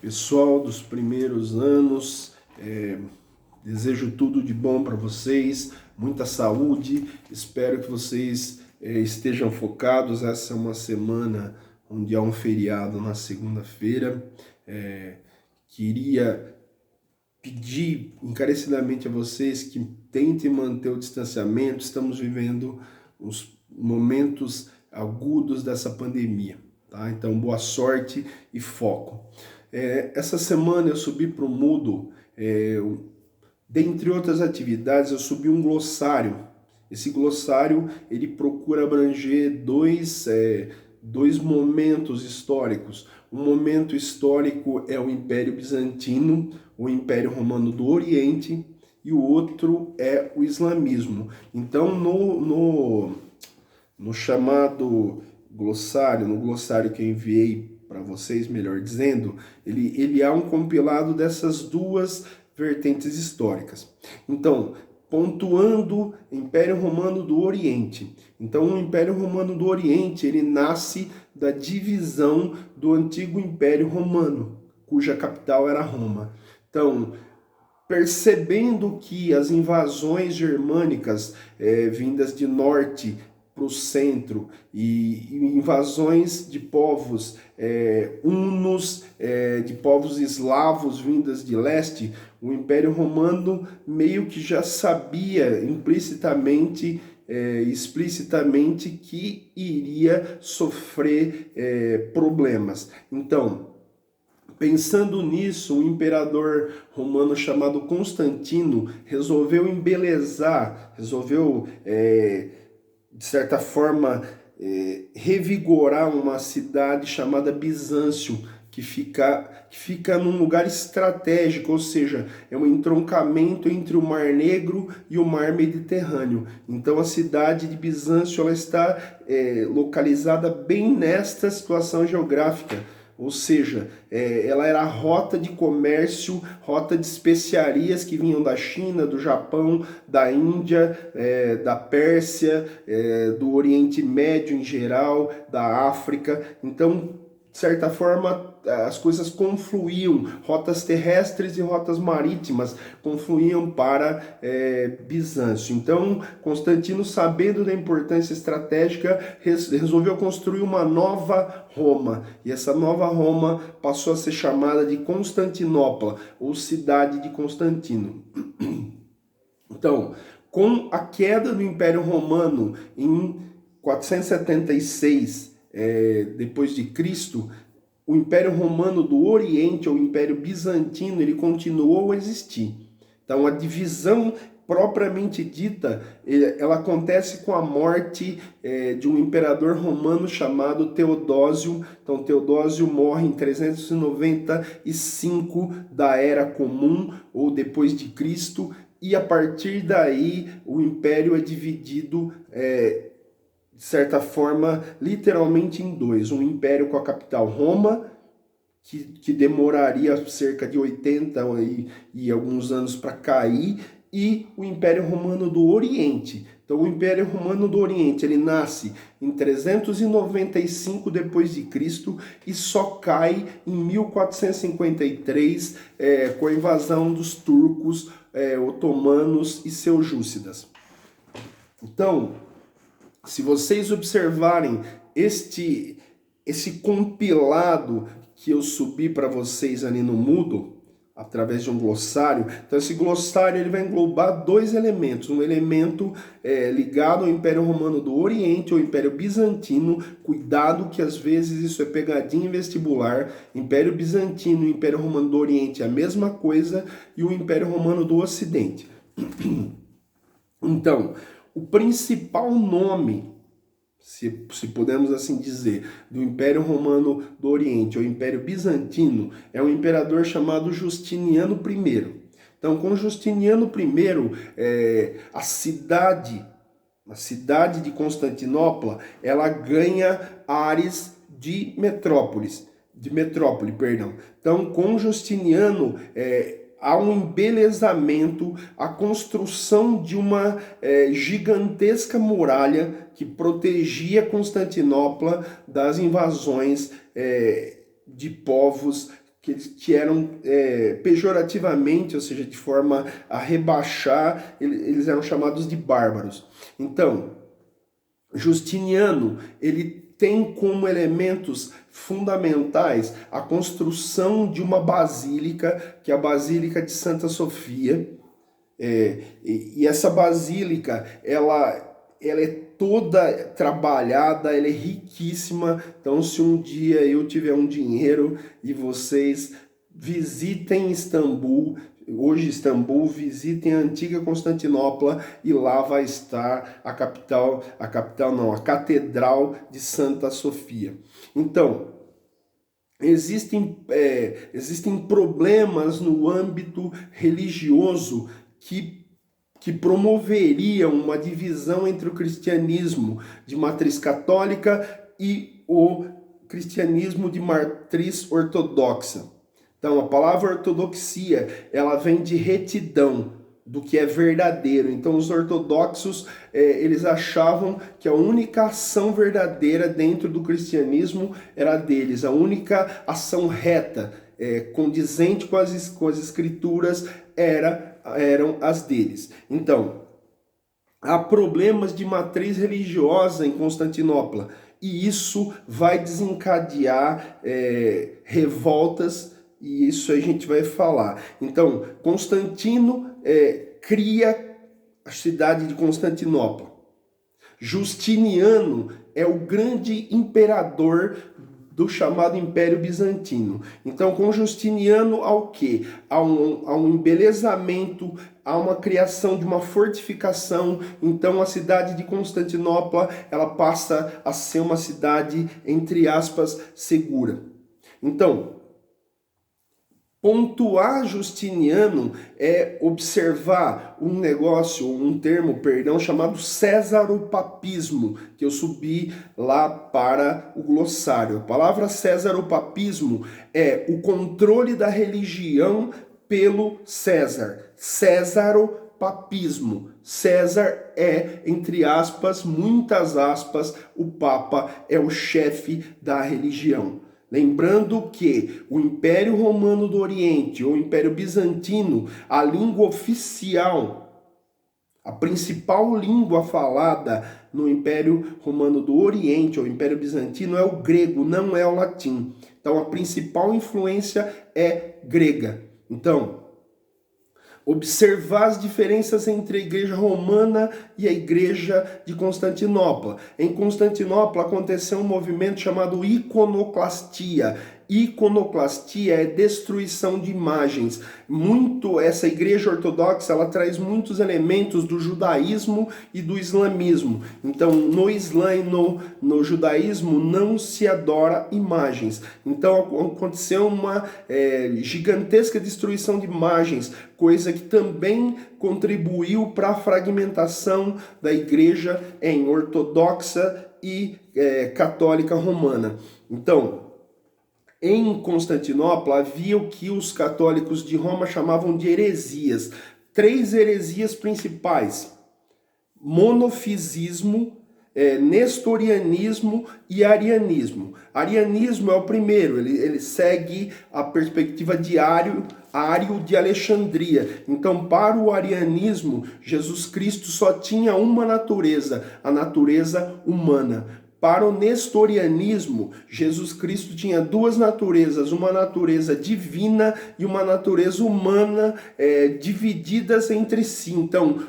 Pessoal dos primeiros anos, desejo tudo de bom para vocês, muita saúde, espero que vocês estejam focados. Essa é uma semana onde há um feriado na segunda-feira. Queria pedir encarecidamente a vocês que tentem manter o distanciamento. Estamos vivendo os momentos agudos dessa pandemia, tá? Então, boa sorte e foco. Essa semana eu subi para o Moodle, dentre outras atividades, eu subi um glossário. Esse glossário ele procura abranger dois momentos históricos. Um momento histórico é o Império Bizantino, o Império Romano do Oriente, e o outro é o islamismo. Então, no chamado glossário, no glossário que eu enviei para vocês, melhor dizendo, ele é um compilado dessas duas vertentes históricas. Então, pontuando Império Romano do Oriente. Então, o Império Romano do Oriente, ele nasce da divisão do antigo Império Romano, cuja capital era Roma. Então, percebendo que as invasões germânicas vindas de norte para o centro e invasões de povos hunos, de povos eslavos vindas de leste, o Império Romano meio que já sabia implicitamente, explicitamente que iria sofrer problemas. Então, pensando nisso, um imperador romano chamado Constantino resolveu embelezar, resolveu, de certa forma, revigorar uma cidade chamada Bizâncio, que fica num lugar estratégico, ou seja, é um entroncamento entre o Mar Negro e o Mar Mediterrâneo. Então a cidade de Bizâncio ela está localizada bem nesta situação geográfica. Ou seja, ela era a rota de comércio, rota de especiarias que vinham da China, do Japão, da Índia, da Pérsia, do Oriente Médio em geral, da África. Então, de certa forma, as coisas confluíam, rotas terrestres e rotas marítimas confluíam para Bizâncio. Então, Constantino, sabendo da importância estratégica, resolveu construir uma nova Roma. E essa nova Roma passou a ser chamada de Constantinopla, ou cidade de Constantino. Então, com a queda do Império Romano em 476 depois de Cristo, o Império Romano do Oriente, ou o Império Bizantino, ele continuou a existir. Então, a divisão propriamente dita, ela acontece com a morte de um imperador romano chamado Teodósio. Então, Teodósio morre em 395 da Era Comum, ou depois de Cristo, e a partir daí o império é dividido de certa forma, literalmente em dois. Um império com a capital Roma, que demoraria cerca de 80 e alguns anos para cair, e o Império Romano do Oriente. Então, o Império Romano do Oriente, ele nasce em 395 depois de Cristo e só cai em 1453 com a invasão dos turcos, otomanos e seljúcidas. Então, se vocês observarem esse compilado que eu subi para vocês ali no Moodle, através de um glossário, então esse glossário ele vai englobar dois elementos, um elemento ligado ao Império Romano do Oriente, ou Império Bizantino. Cuidado que às vezes isso é pegadinha em vestibular. Império Bizantino e Império Romano do Oriente é a mesma coisa, e o Império Romano do Ocidente. Então, o principal nome, se podemos assim dizer, do Império Romano do Oriente, ou Império Bizantino, é um imperador chamado Justiniano I. Então, com Justiniano I, a cidade de Constantinopla, ela ganha ares de metrópole. Então, com Justiniano, há um embelezamento, a construção de uma gigantesca muralha que protegia Constantinopla das invasões de povos que eram pejorativamente, ou seja, de forma a rebaixar, eles eram chamados de bárbaros. Então, Justiniano, ele tem como elementos fundamentais a construção de uma basílica, que é a Basílica de Santa Sofia. E essa basílica, ela é toda trabalhada, ela é riquíssima. Então, se um dia eu tiver um dinheiro e vocês visitem Istambul, hoje Istambul, visitem a antiga Constantinopla e lá vai estar a Catedral de Santa Sofia. Então, existem problemas no âmbito religioso que promoveriam uma divisão entre o cristianismo de matriz católica e o cristianismo de matriz ortodoxa. Então, a palavra ortodoxia, ela vem de retidão, do que é verdadeiro. Então, os ortodoxos, eles achavam que a única ação verdadeira dentro do cristianismo era deles, a única ação reta, condizente com as escrituras, eram as deles. Então, há problemas de matriz religiosa em Constantinopla, e isso vai desencadear revoltas, e isso a gente vai falar. Então, Constantino cria a cidade de Constantinopla. Justiniano é o grande imperador do chamado Império Bizantino. Então, com Justiniano, há o quê? Há um embelezamento, há uma criação de uma fortificação. Então, a cidade de Constantinopla, ela passa a ser uma cidade, entre aspas, segura. Então, pontuar Justiniano é observar um termo, chamado césaropapismo, que eu subi lá para o glossário. A palavra césaropapismo é o controle da religião pelo César. Césaropapismo. César é, entre aspas, muitas aspas, o Papa é o chefe da religião. Lembrando que o Império Romano do Oriente, ou Império Bizantino, a língua oficial, a principal língua falada no Império Romano do Oriente, ou Império Bizantino, é o grego, não é o latim. Então, a principal influência é grega. Então, observar as diferenças entre a igreja romana e a igreja de Constantinopla. Em Constantinopla aconteceu um movimento chamado iconoclastia. Iconoclastia é destruição de imagens. Essa igreja ortodoxa, ela traz muitos elementos do judaísmo e do islamismo. Então, no Islã e no judaísmo não se adora imagens. Então, aconteceu uma gigantesca destruição de imagens, coisa que também contribuiu para a fragmentação da igreja em ortodoxa e católica romana. Então, em Constantinopla havia o que os católicos de Roma chamavam de heresias. 3 heresias principais: monofisismo, nestorianismo e arianismo. Arianismo é o primeiro, ele segue a perspectiva de Ário de Alexandria. Então, para o arianismo, Jesus Cristo só tinha uma natureza, a natureza humana. Para o nestorianismo, Jesus Cristo tinha 2 naturezas, uma natureza divina e uma natureza humana, divididas entre si. Então,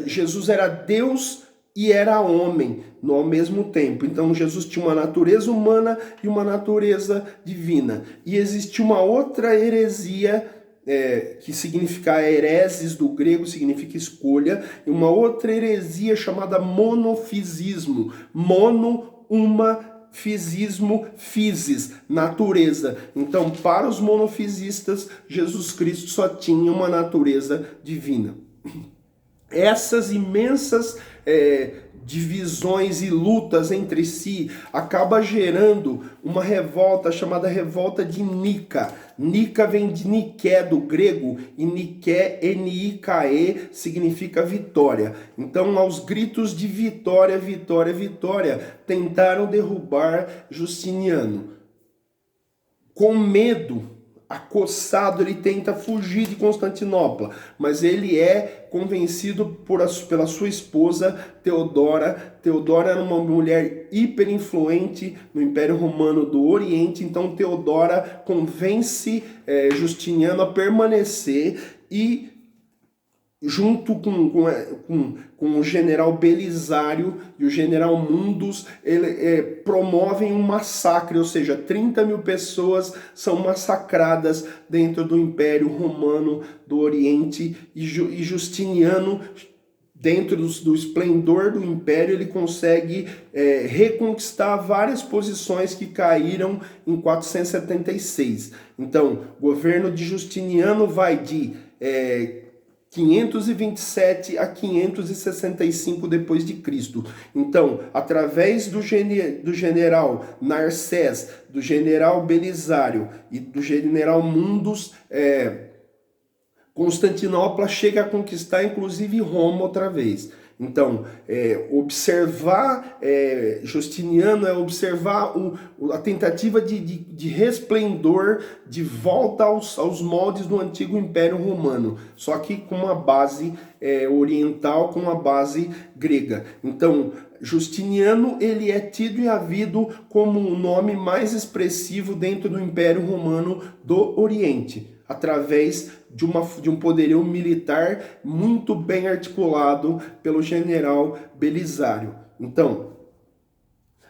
Jesus era Deus e era homem ao mesmo tempo. Então, Jesus tinha uma natureza humana e uma natureza divina. E existia uma outra heresia, que significa hereses, do grego significa escolha, e uma outra heresia chamada monofisismo. Fisismo, physis, natureza. Então, para os monofisistas, Jesus Cristo só tinha uma natureza divina. Essas imensas divisões e lutas entre si acaba gerando uma revolta chamada revolta de Nica. Nica vem de Niké, do grego, e Niké, N-I-K-E, significa vitória. Então, aos gritos de vitória, vitória, vitória, tentaram derrubar Justiniano. Com medo acossado, ele tenta fugir de Constantinopla, mas ele é convencido pela sua esposa Teodora. Teodora era uma mulher hiperinfluente no Império Romano do Oriente, então Teodora convence Justiniano a permanecer e junto com o general Belisário e o general Mundus, promovem um massacre, ou seja, 30 mil pessoas são massacradas dentro do Império Romano do Oriente, e Justiniano, dentro do esplendor do Império, ele consegue reconquistar várias posições que caíram em 476. Então, o governo de Justiniano vai de 527 a 565 depois de Cristo. Então, através do general Narsés, do general Belisário e do general Mundus, Constantinopla chega a conquistar inclusive Roma outra vez. Então, observar Justiniano é observar a tentativa de resplendor, de volta aos moldes do antigo Império Romano, só que com uma base oriental, com uma base grega. Então, Justiniano, ele é tido e havido como o nome mais expressivo dentro do Império Romano do Oriente, através de um poderio militar muito bem articulado pelo general Belisário. Então,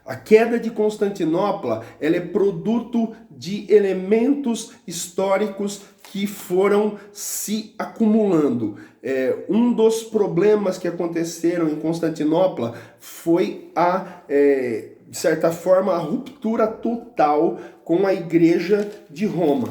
a queda de Constantinopla, ela é produto de elementos históricos que foram se acumulando. Um dos problemas que aconteceram em Constantinopla foi de certa forma, a ruptura total com a Igreja de Roma.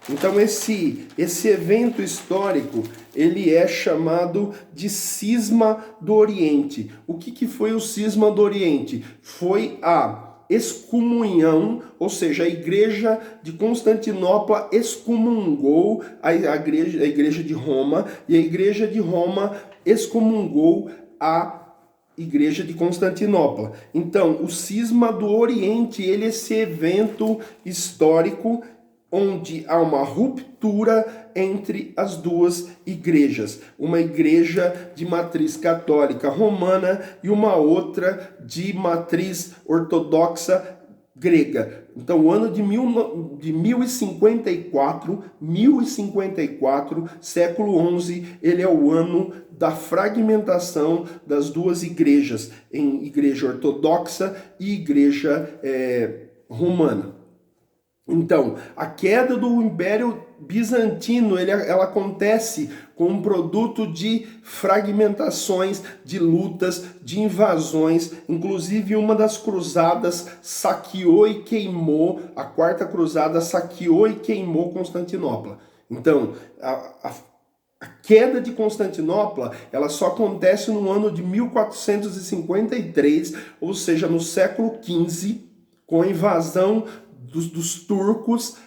Então esse evento histórico, ele é chamado de Cisma do Oriente. O que foi o Cisma do Oriente? Foi a excomunhão, ou seja, a Igreja de Constantinopla excomungou a Igreja de Roma, e a Igreja de Roma excomungou a Igreja de Constantinopla. Então, o Cisma do Oriente, ele é esse evento histórico onde há uma ruptura entre as duas igrejas. Uma igreja de matriz católica romana e uma outra de matriz ortodoxa grega. Então, o ano de 1054, século XI, ele é o ano da fragmentação das duas igrejas, em igreja ortodoxa e igreja romana. Então, a queda do Império Bizantino, ela acontece como produto de fragmentações, de lutas, de invasões. Inclusive, uma das cruzadas saqueou e queimou, a Quarta Cruzada saqueou e queimou Constantinopla. Então, a queda de Constantinopla, ela só acontece no ano de 1453, ou seja, no século XV, com a invasão dos turcos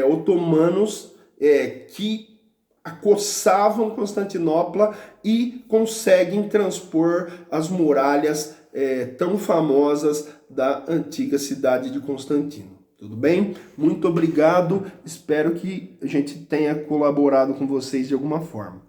otomanos que acossavam Constantinopla e conseguem transpor as muralhas tão famosas da antiga cidade de Constantino. Tudo bem? Muito obrigado, espero que a gente tenha colaborado com vocês de alguma forma.